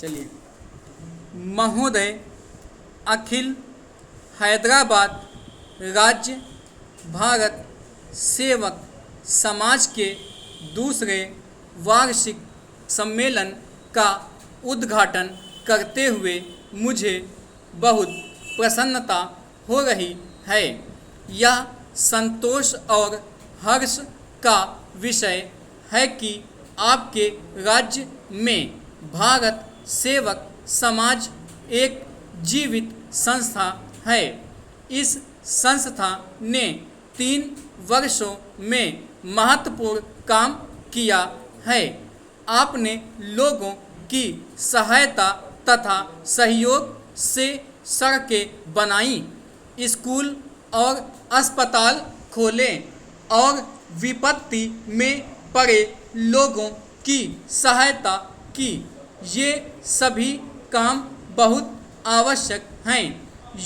चलिए। महोदय, अखिल हैदराबाद राज्य भारत सेवक समाज के दूसरे वार्षिक सम्मेलन का उद्घाटन करते हुए मुझे बहुत प्रसन्नता हो रही है। यह संतोष और हर्ष का विषय है कि आपके राज्य में भारत सेवक समाज एक जीवित संस्था है। इस संस्था ने 3 वर्षों में महत्वपूर्ण काम किया है। आपने लोगों की सहायता तथा सहयोग से सड़कें बनाई, स्कूल और अस्पताल खोले और विपत्ति में पड़े लोगों की सहायता की। ये सभी काम बहुत आवश्यक हैं।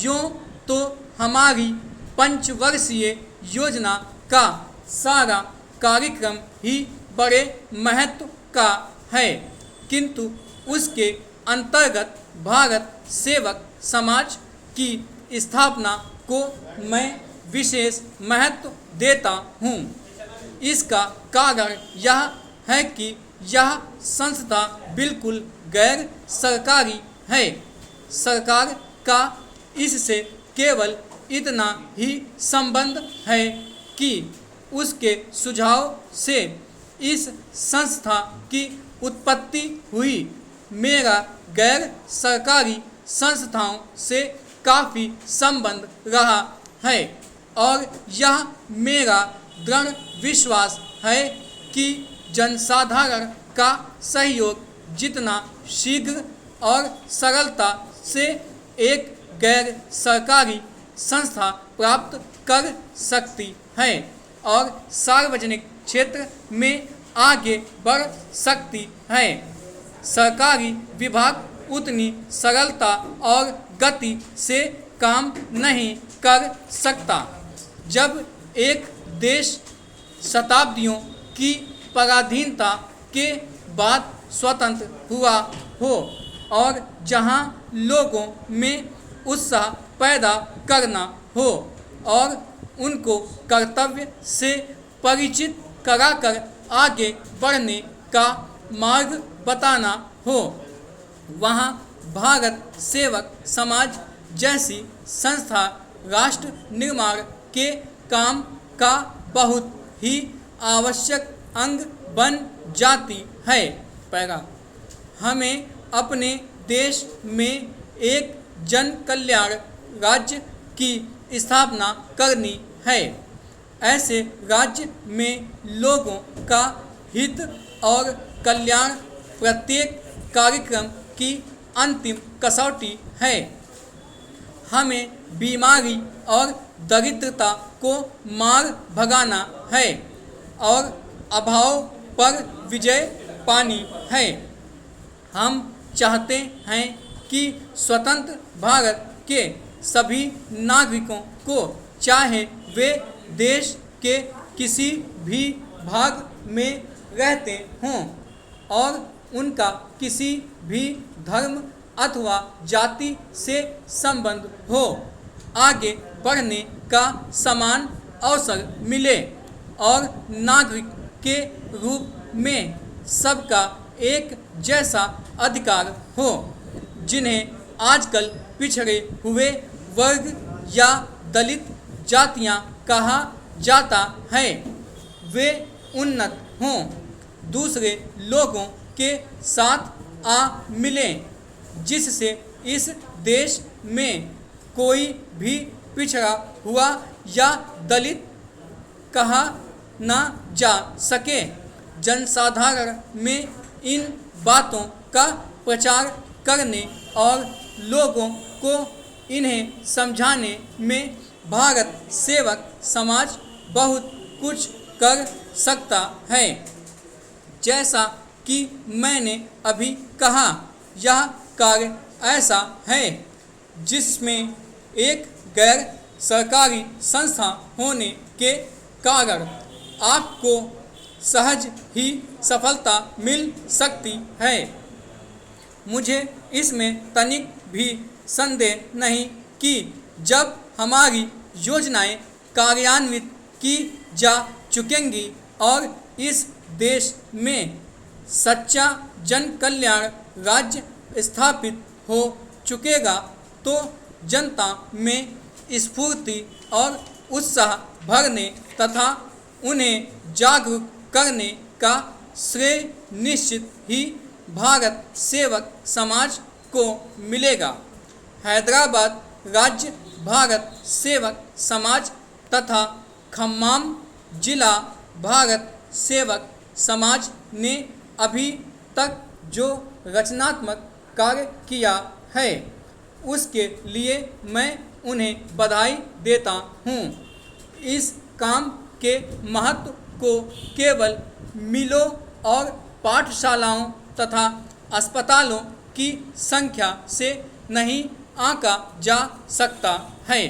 यूँ तो हमारी 5 वर्षीय योजना का सारा कार्यक्रम ही बड़े महत्व का है, किंतु उसके अंतर्गत भारत सेवक समाज की स्थापना को मैं विशेष महत्व देता हूँ। इसका कारण यह है कि यह संस्था बिल्कुल गैर सरकारी है। सरकार का इससे केवल इतना ही संबंध है कि उसके सुझाव से इस संस्था की उत्पत्ति हुई। मेरा गैर सरकारी संस्थाओं से काफ़ी संबंध रहा है और यह मेरा दृढ़ विश्वास है कि जनसाधारण का सहयोग जितना शीघ्र और सरलता से एक गैर सरकारी संस्था प्राप्त कर सकती है और सार्वजनिक क्षेत्र में आगे बढ़ सकती है, सरकारी विभाग उतनी सरलता और गति से काम नहीं कर सकता। जब एक देश शताब्दियों की पराधीनता के बाद स्वतंत्र हुआ हो और जहां लोगों में उत्साह पैदा करना हो और उनको कर्तव्य से परिचित कराकर आगे बढ़ने का मार्ग बताना हो, वहां भारत सेवक समाज जैसी संस्था राष्ट्र निर्माण के काम का बहुत ही आवश्यक अंग बन जाती है। पैरा, हमें अपने देश में एक जन कल्याण राज्य की स्थापना करनी है। ऐसे राज्य में लोगों का हित और कल्याण प्रत्येक कार्यक्रम की अंतिम कसौटी है। हमें बीमारी और दरिद्रता को मार भगाना है और अभाव पर विजय पानी है। हम चाहते हैं कि स्वतंत्र भारत के सभी नागरिकों को, चाहे वे देश के किसी भी भाग में रहते हों और उनका किसी भी धर्म अथवा जाति से संबंध हो, आगे बढ़ने का समान अवसर मिले और नागरिक के रूप में सबका एक जैसा अधिकार हो। जिन्हें आजकल पिछड़े हुए वर्ग या दलित जातियां कहा जाता है, वे उन्नत हों, दूसरे लोगों के साथ आ मिलें, जिससे इस देश में कोई भी पिछड़ा हुआ या दलित कहा ना जा सके। जनसाधारण में इन बातों का प्रचार करने और लोगों को इन्हें समझाने में भारत सेवक समाज बहुत कुछ कर सकता है। जैसा कि मैंने अभी कहा, यह कार्य ऐसा है जिसमें एक गैर सरकारी संस्था होने के कारण आपको सहज ही सफलता मिल सकती है। मुझे इसमें तनिक भी संदेह नहीं कि जब हमारी योजनाएं कार्यान्वित की जा चुकेंगी और इस देश में सच्चा जन कल्याण राज्य स्थापित हो चुकेगा तो जनता में स्फूर्ति और उत्साह भरने तथा उन्हें जागरूक करने का श्रेय निश्चित ही भारत सेवक समाज को मिलेगा। हैदराबाद राज्य भारत सेवक समाज तथा खम्माम जिला भारत सेवक समाज ने अभी तक जो रचनात्मक कार्य किया है उसके लिए मैं उन्हें बधाई देता हूँ। इस काम के महत्व को केवल मिलों और पाठशालाओं तथा अस्पतालों की संख्या से नहीं आंका जा सकता है।